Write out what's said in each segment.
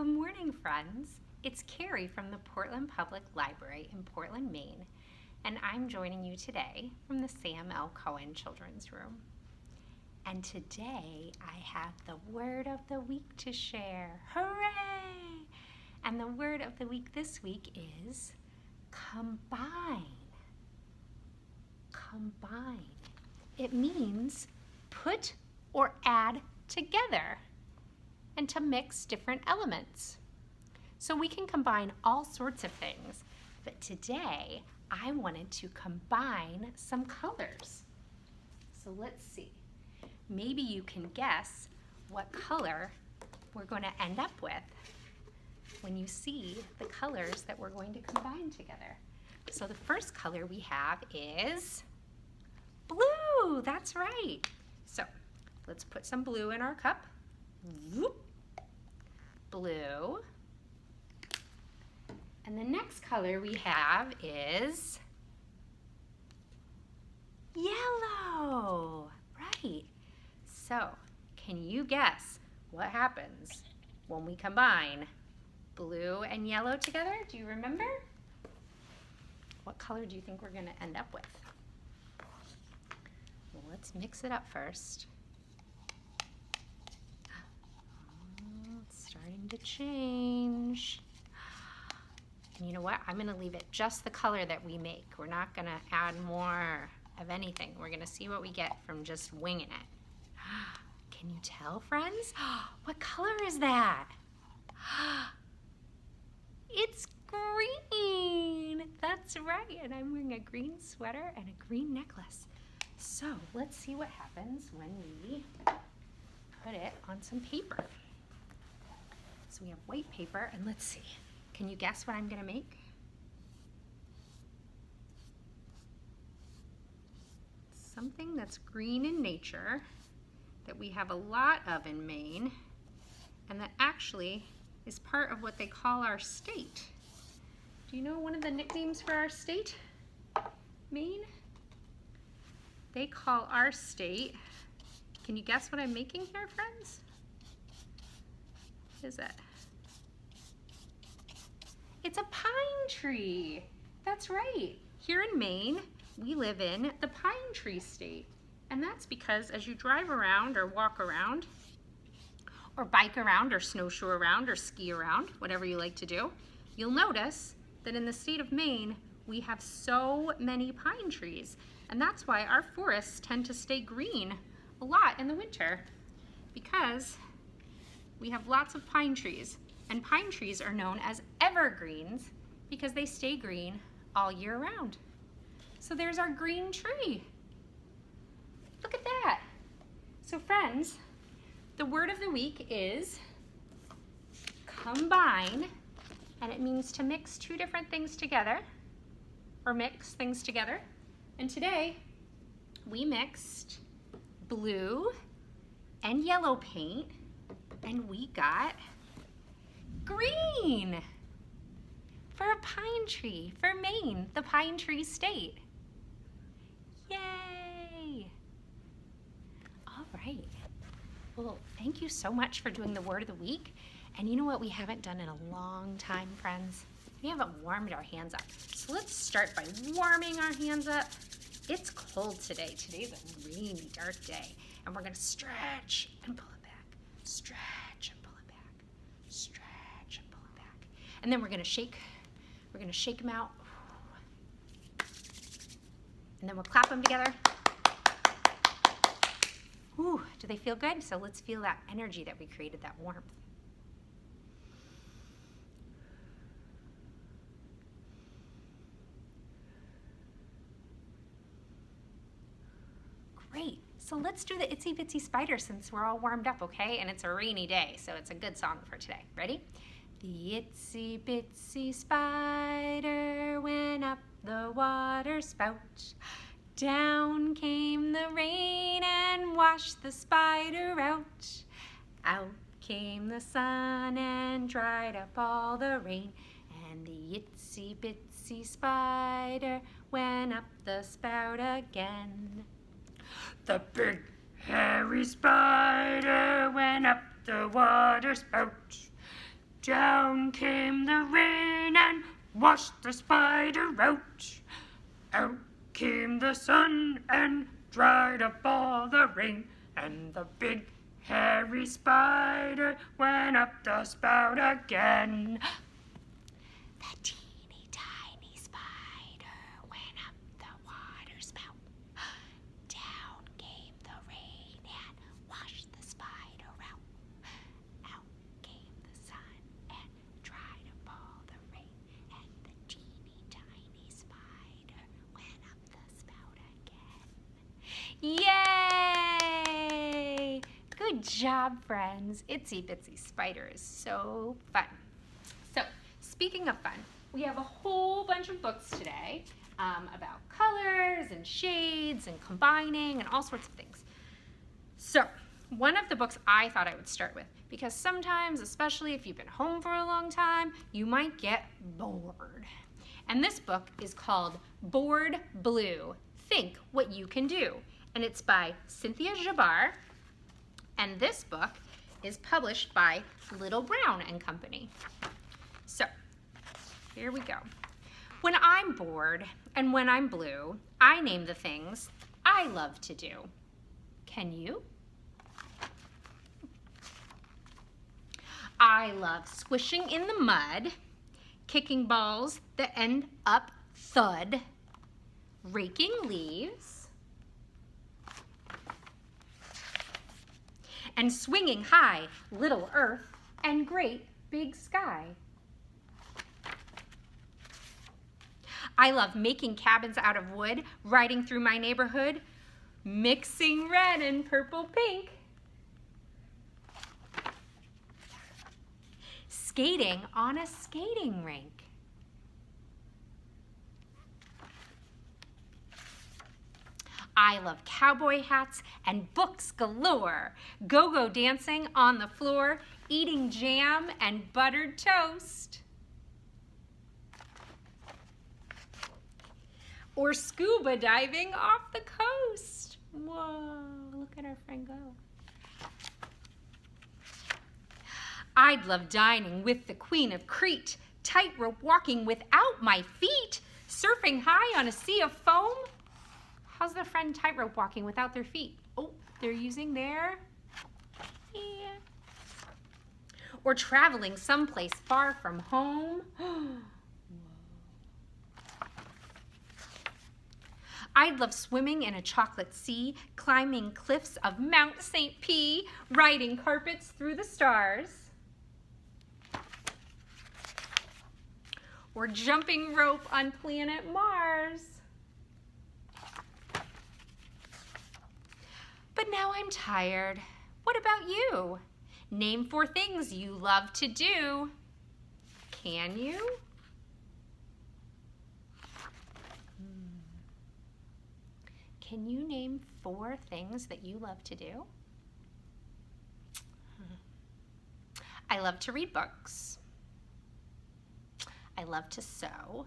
Good morning, friends. It's Carrie from the Portland Public Library in Portland, Maine, and I'm joining you today from the Sam L. Cohen Children's Room. And today I have the word of the week to share. Hooray! And the word of the week this week is combine. Combine. It means put or add together and to mix different elements. So we can combine all sorts of things, but today I wanted to combine some colors. So let's see. Maybe you can guess what color we're going to end up with when you see the colors that we're going to combine together. So the first color we have is blue. That's right. So let's put some blue in our cup. Whoop. Blue. And the next color we have is yellow. Right. So, can you guess what happens when we combine blue and yellow together? Do you remember? What color do you think we're going to end up with? Well, let's mix it up first. It's starting to change. And you know what? I'm going to leave it just the color that we make. We're not going to add more of anything. We're going to see what we get from just winging it. Can you tell, friends? What color is that? It's green. That's right. And I'm wearing a green sweater and a green necklace. So let's see what happens when we put it on some paper. So we have white paper, and let's see. Can you guess what I'm going to make? Something that's green in nature, that we have a lot of in Maine, and that actually is part of what they call our state. Do you know one of the nicknames for our state, Maine? They call our state, can you guess what I'm making here, friends? What is it? It's a pine tree. That's right. Here in Maine, we live in the pine tree state. And that's because as you drive around or walk around or bike around or snowshoe around or ski around, whatever you like to do, you'll notice that in the state of Maine, we have so many pine trees. And that's why our forests tend to stay green a lot in the winter, because we have lots of pine trees. And pine trees are known as evergreens because they stay green all year round. So there's our green tree. Look at that. So friends, the word of the week is combine, and it means to mix two different things together, or mix things together. And today we mixed blue and yellow paint, and we got green for a pine tree, for Maine, the pine tree state. Yay! All right. Well, thank you so much for doing the word of the week. And you know what we haven't done in a long time, friends? We haven't warmed our hands up. So let's start by warming our hands up. It's cold today. Today's a rainy, dark day. And we're going to stretch and pull it back. Stretch and pull it back. Stretch. And then we're going to shake. We're going to shake them out. And then we'll clap them together. Ooh, do they feel good? So let's feel that energy that we created, that warmth. Great. So let's do the Itsy Bitsy Spider since we're all warmed up, okay? And it's a rainy day, so it's a good song for today. Ready? The itsy bitsy spider went up the water spout. Down came the rain and washed the spider out. Out came the sun and dried up all the rain. And the itsy bitsy spider went up the spout again. The big hairy spider went up the water spout. Down came the rain and washed the spider out. Out came the sun and dried up all the rain. And the big hairy spider went up the spout again. The teeny tiny spider went up the water spout. Down came the rain and washed the spider out. Out came the sun and dried up all the rain. And the teeny tiny spider went up the spout again. Yay! Good job, friends. Itsy Bitsy Spider is so fun. So, speaking of fun, we have a whole bunch of books today about colors and shades and combining and all sorts of things. So, one of the books I thought I would start with, because sometimes, especially if you've been home for a long time, you might get bored. And this book is called Bored Blue, Think What You Can Do. And it's by Cynthia Jabbar. And this book is published by Little Brown and Company. So, here we go. When I'm bored and when I'm blue, I name the things I love to do. Can you? I love squishing in the mud, kicking balls that end up thud, raking leaves, and swinging high, little earth and great big sky. I love making cabins out of wood, riding through my neighborhood, mixing red and purple pink, skating on a skating rink. I love cowboy hats and books galore, go-go dancing on the floor, eating jam and buttered toast. Or scuba diving off the coast. Whoa, look at our friend go. I'd love dining with the Queen of Crete, tightrope walking without my feet, surfing high on a sea of foam. How's the friend tightrope walking without their feet? Oh, they're using their hands. Or traveling someplace far from home. I'd love swimming in a chocolate sea, climbing cliffs of Mount St. P, riding carpets through the stars. Or jumping rope on planet Mars. But now I'm tired. What about you? Name 4 things you love to do. Can you? Can you name 4 things that you love to do? I love to read books. I love to sew.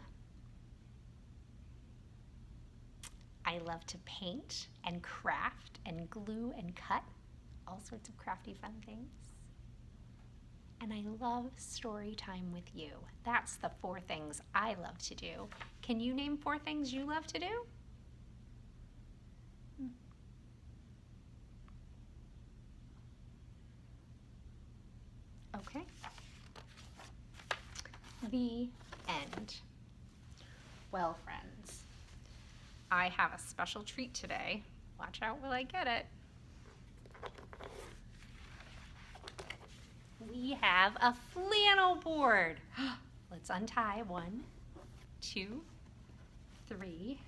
I love to paint and craft and glue and cut, all sorts of crafty fun things. And I love story time with you. That's the 4 things I love to do. Can you name 4 things you love to do? Okay. The end. Well, friends, I have a special treat today. Watch out while I get it. We have a flannel board. Let's untie 1, 2, 3,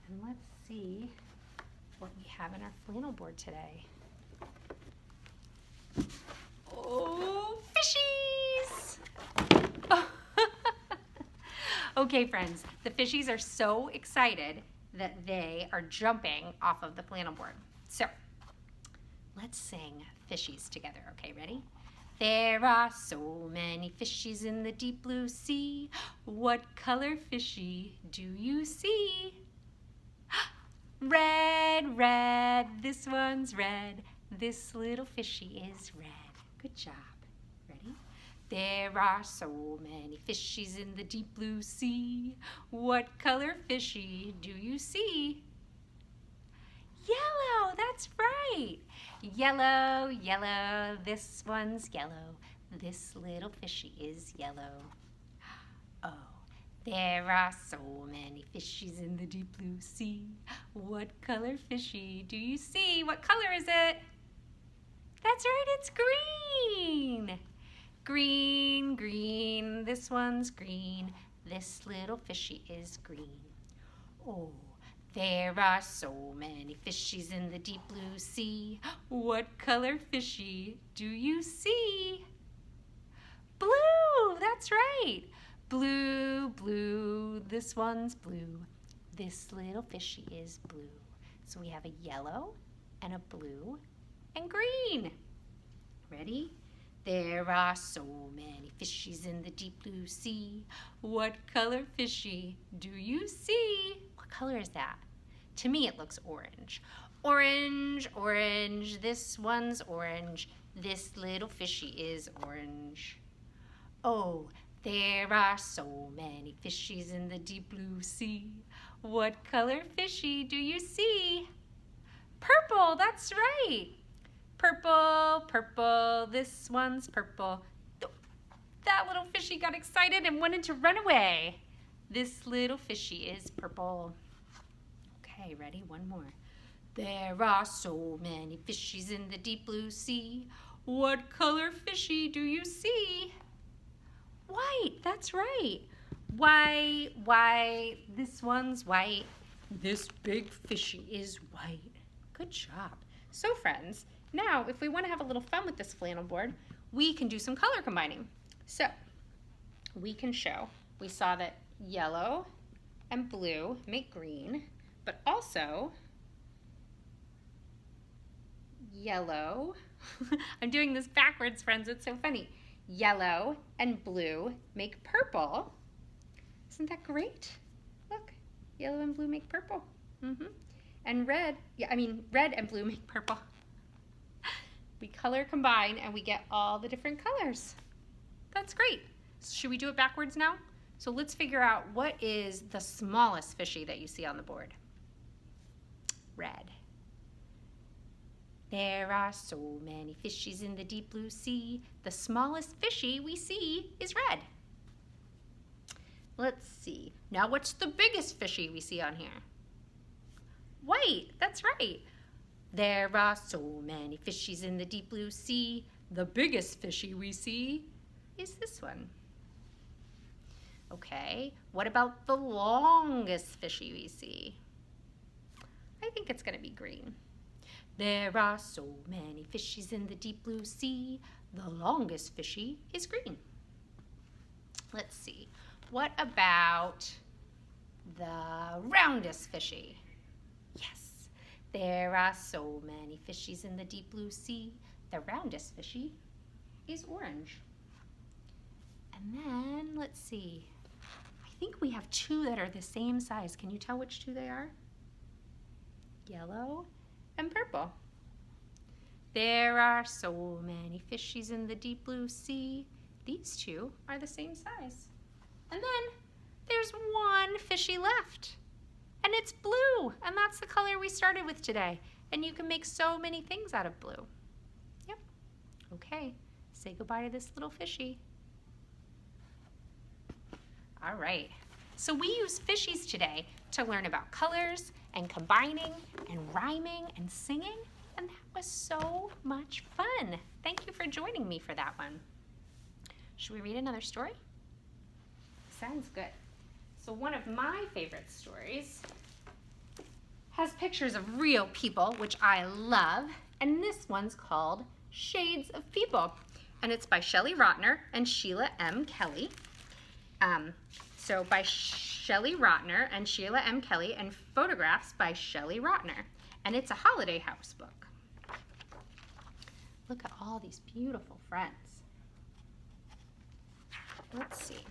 and let's see what we have in our flannel board today. Oh, fishies! Okay, friends, the fishies are so excited that they are jumping off of the flannel board. So, let's sing Fishies together. Okay, ready? There are so many fishies in the deep blue sea. What color fishy do you see? Red, red, this one's red. This little fishy is red. Good job. Ready? There are so many fishies in the deep blue sea. What color fishy do you see? Yellow, that's right. Yellow, yellow, this one's yellow. This little fishy is yellow. Oh, there are so many fishies in the deep blue sea. What color fishy do you see? What color is it? That's right, it's green. Green, green, this one's green. This little fishy is green. Oh, there are so many fishies in the deep blue sea. What color fishy do you see? Blue, that's right. Blue, blue, this one's blue. This little fishy is blue. So we have a yellow and a blue and green. Ready? There are so many fishies in the deep blue sea. What color fishy do you see? What color is that? To me, it looks orange. Orange, orange, this one's orange. This little fishy is orange. Oh, there are so many fishies in the deep blue sea. What color fishy do you see? Purple, that's right. Purple, purple, this one's purple. That little fishy got excited and wanted to run away. This little fishy is purple. Okay, ready? One more. There are so many fishies in the deep blue sea. What color fishy do you see? White, that's right. White, white, this one's white. This big fishy is white. Good job. So friends, now if we want to have a little fun with this flannel board, we can do some color combining. So we can show, we saw that yellow and blue make green, but also yellow, I'm doing this backwards, friends, it's so funny. Yellow and blue make purple. Isn't that great? Look, yellow and blue make purple. And red and blue make purple. We color combine and we get all the different colors. That's great. So should we do it backwards now? So let's figure out what is the smallest fishy that you see on the board. Red. There are so many fishies in the deep blue sea. The smallest fishy we see is red. Let's see. Now what's the biggest fishy we see on here? White, that's right. There are so many fishies in the deep blue sea. The biggest fishy we see is this one. Okay, what about the longest fishy we see? I think it's going to be green. There are so many fishies in the deep blue sea. The longest fishy is green. Let's see. What about the roundest fishy? Yes, there are so many fishies in the deep blue sea. The roundest fishy is orange. And then, let's see. I think we have two that are the same size. Can you tell which two they are? Yellow and purple. There are so many fishies in the deep blue sea. These two are the same size. And then there's one fishy left. And it's blue. And that's the color we started with today. And you can make so many things out of blue. Yep. Okay. Say goodbye to this little fishy. All right. So we use fishies today to learn about colors and combining and rhyming and singing. And that was so much fun. Thank you for joining me for that one. Should we read another story? Sounds good. So one of my favorite stories has pictures of real people, which I love. And this one's called Shades of People. And it's by Shelley Rotner and Sheila M. Kelly. So by Shelley Rotner and Sheila M. Kelly, and photographs by Shelley Rotner. And it's a holiday house book. Look at all these beautiful friends. Let's see.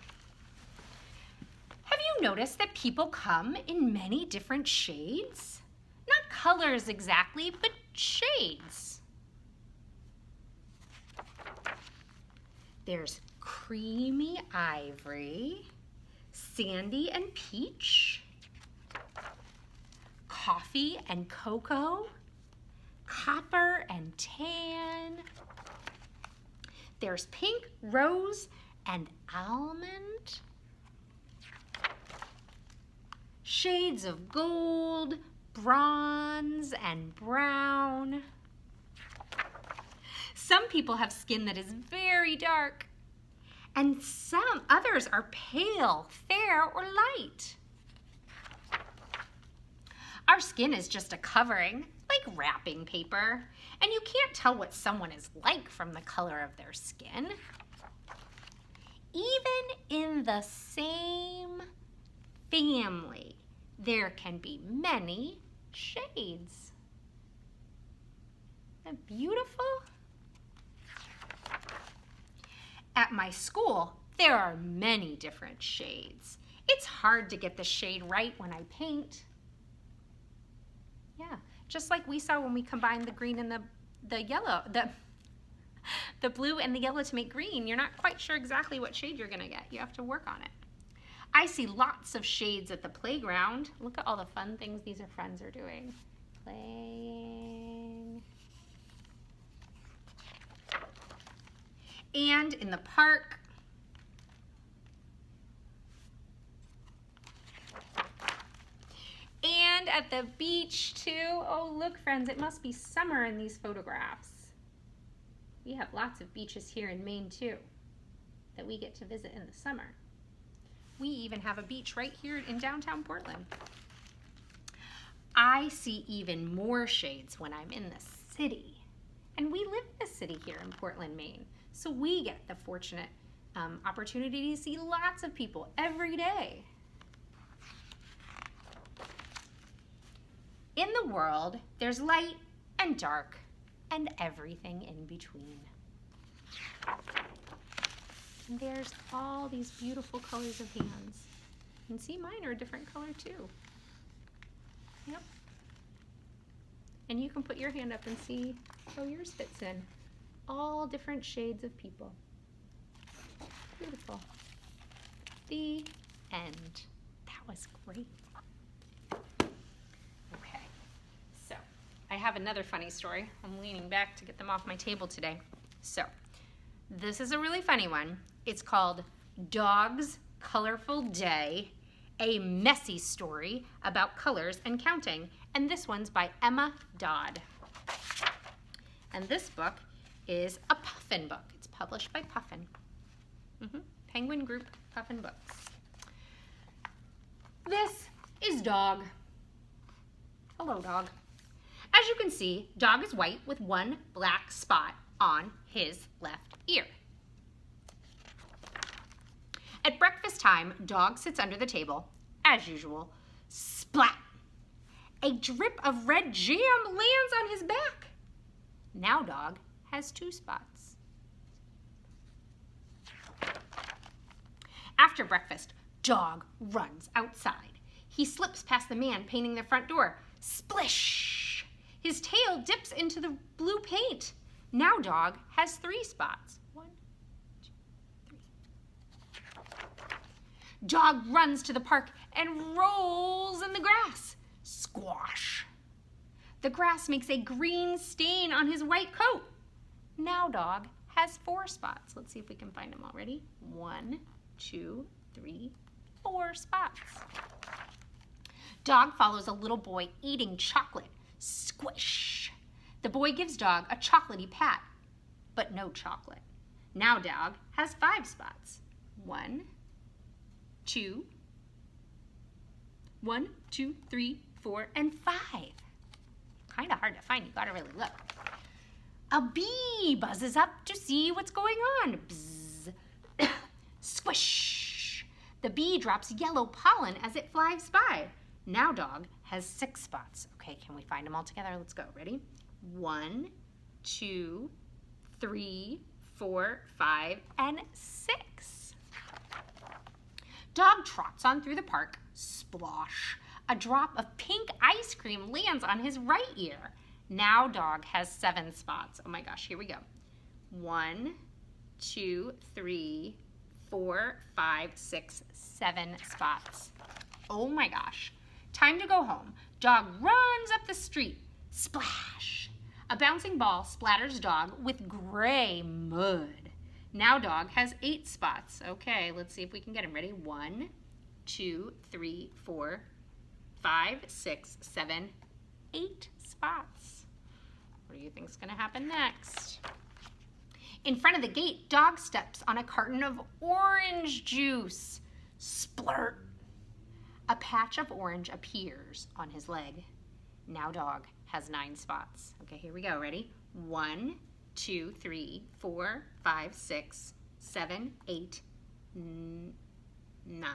Have you noticed that people come in many different shades? Not colors exactly, but shades. There's creamy ivory, sandy and peach, coffee and cocoa, copper and tan. There's pink, rose, and almond. Shades of gold, bronze, and brown. Some people have skin that is very dark, and some others are pale, fair, or light. Our skin is just a covering, like wrapping paper, and you can't tell what someone is like from the color of their skin. Even in the same family, there can be many shades. Isn't that beautiful? At my school, there are many different shades. It's hard to get the shade right when I paint. Yeah, just like we saw when we combined the green and the yellow, the blue and the yellow to make green. You're not quite sure exactly what shade you're gonna get. You have to work on it. I see lots of shades at the playground. Look at all the fun things these friends are doing. Playing. And in the park. And at the beach too. Oh, look friends, it must be summer in these photographs. We have lots of beaches here in Maine too that we get to visit in the summer. We even have a beach right here in downtown Portland. I see even more shades when I'm in the city. And we live in the city here in Portland, Maine. So we get the fortunate opportunity to see lots of people every day. In the world, there's light and dark and everything in between. And there's all these beautiful colors of hands. And see, mine are a different color too. Yep. And you can put your hand up and see how yours fits in. All different shades of people. Beautiful. The end. That was great. Okay, so I have another funny story. I'm leaning back to get them off my table today. So this is a really funny one. It's called Dog's Colorful Day, a messy story about colors and counting. And this one's by Emma Dodd. And this book is a Puffin book. It's published by Puffin. Penguin Group, Puffin Books. This is Dog. Hello, Dog. As you can see, Dog is white with one black spot on his left ear. At breakfast time, Dog sits under the table, as usual. Splat! A drip of red jam lands on his back. Now Dog has 2 spots. After breakfast, Dog runs outside. He slips past the man painting the front door. Splish! His tail dips into the blue paint. Now Dog has 3 spots. 1, 2, 3. Dog runs to the park and rolls in the grass. Squash! The grass makes a green stain on his white coat. Now Dog has 4 spots. Let's see if we can find them already. 1, 2, 3, 4 spots. Dog follows a little boy eating chocolate. Squish! The boy gives Dog a chocolatey pat, but no chocolate. Now Dog has 5 spots. 1, 2, 3, 4, and 5. Kind of hard to find. You gotta really look. A bee buzzes up to see what's going on. Bzz. Squish! The bee drops yellow pollen as it flies by. Now Dog has 6 spots. Okay, can we find them all together? Let's go. Ready? 1, 2, 3, 4, 5, and 6. Dog trots on through the park. Splosh! A drop of pink ice cream lands on his right ear. Now Dog has 7 spots. Oh my gosh, here we go. 1, 2, 3, 4, 5, 6, 7 spots. Oh my gosh. Time to go home. Dog runs up the street. Splash! A bouncing ball splatters dog with gray mud. Now dog has 8 spots. Okay, let's see if we can get him. Ready? 1, 2, 3, 4, 5, 6, 7, 8 spots. What do you think is going to happen next? In front of the gate, dog steps on a carton of orange juice. Splurt! A patch of orange appears on his leg. Now dog has 9 spots. Okay, here we go. Ready? 1, 2, 3, 4, 5, 6, 7, 8, 9.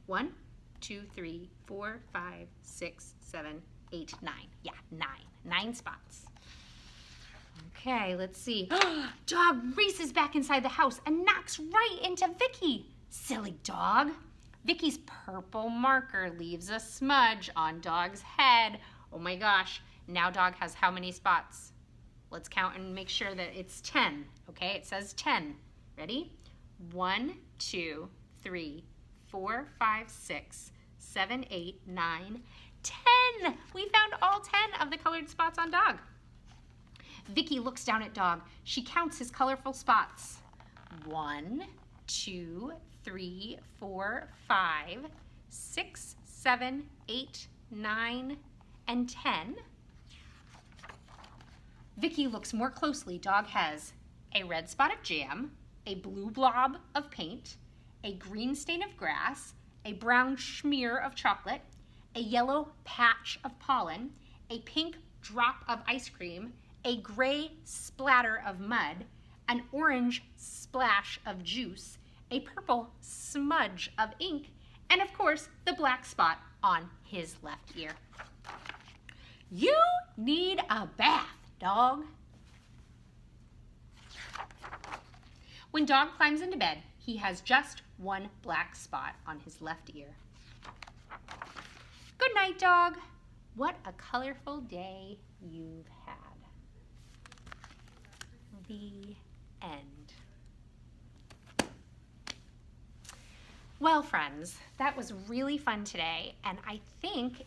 1, 2, 3, 4, 5, 6, 7, 8, 9. Yeah, 9. 9 spots. Okay, let's see. Dog races back inside the house and knocks right into Vicky. Silly dog. Vicky's purple marker leaves a smudge on dog's head. Oh my gosh. Now dog has how many spots? Let's count and make sure that it's 10. Okay, it says 10. Ready? 1, 2, 3, 4, 5, 6, 7, 8, 9, 10. We found all 10 of the colored spots on dog. Vicky looks down at dog. She counts his colorful spots. 1, 2, 3, 4, 5, 6, 7, 8, 9, and 10. Vicky looks more closely. Dog has a red spot of jam, a blue blob of paint, a green stain of grass, a brown smear of chocolate, a yellow patch of pollen, a pink drop of ice cream, a gray splatter of mud, an orange splash of juice, a purple smudge of ink, and of course, the black spot on his left ear. You need a bath, dog. When dog climbs into bed, he has just one black spot on his left ear. Good night, dog. What a colorful day you've had. The end. Well, friends, that was really fun today, and I think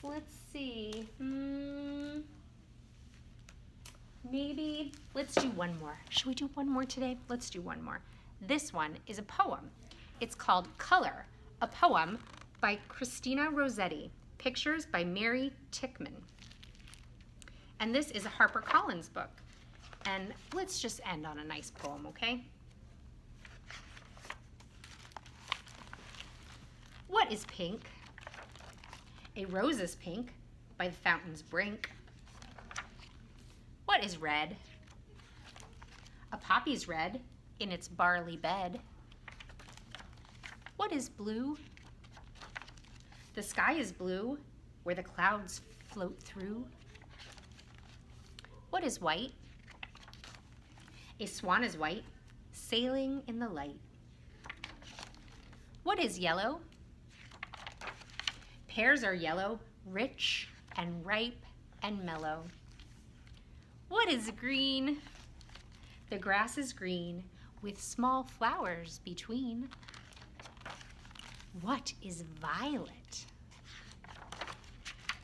let's see, maybe let's do one more. Should we do one more today? Let's do one more. This one is a poem. It's called Color, a poem by Christina Rossetti, pictures by Mary Tickman. And this is a HarperCollins book. And let's just end on a nice poem, okay? What is pink? A rose is pink by the fountain's brink. What is red? A poppy's red in its barley bed. What is blue? The sky is blue where the clouds float through. What is white? A swan is white, sailing in the light. What is yellow? Pears are yellow, rich and ripe and mellow. What is green? The grass is green with small flowers between. What is violet?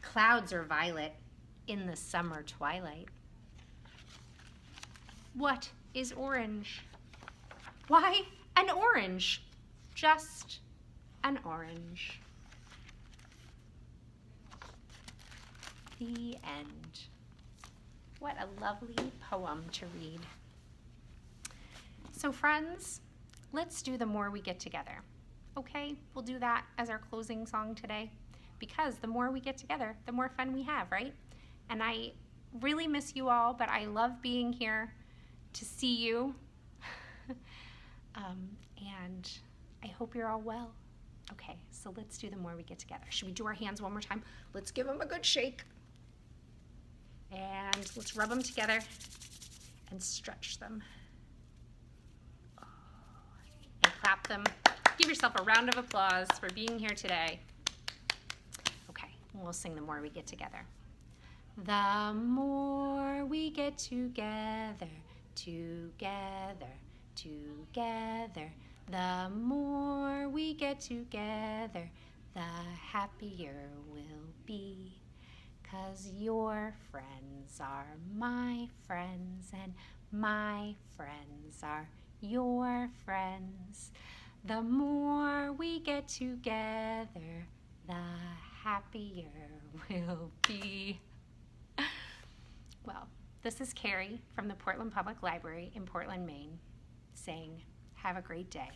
Clouds are violet in the summer twilight. What is orange? Why, an orange. Just an orange. The end. What a lovely poem to read. So friends, let's do The More We Get Together. Okay, we'll do that as our closing song today, because the more we get together, the more fun we have, right? And I really miss you all, but I love being here to see you. And I hope you're all well. Okay, so let's do The More We Get Together. Should we do our hands one more time? Let's give them a good shake. And let's rub them together and stretch them. And clap them. Give yourself a round of applause for being here today. Okay, we'll sing The More We Get Together. The more we get together, Together, together, the more we get together, the happier we'll be. 'Cause your friends are my friends, and my friends are your friends. The more we get together, the happier we'll be. Well, this is Carrie from the Portland Public Library in Portland, Maine, saying, have a great day.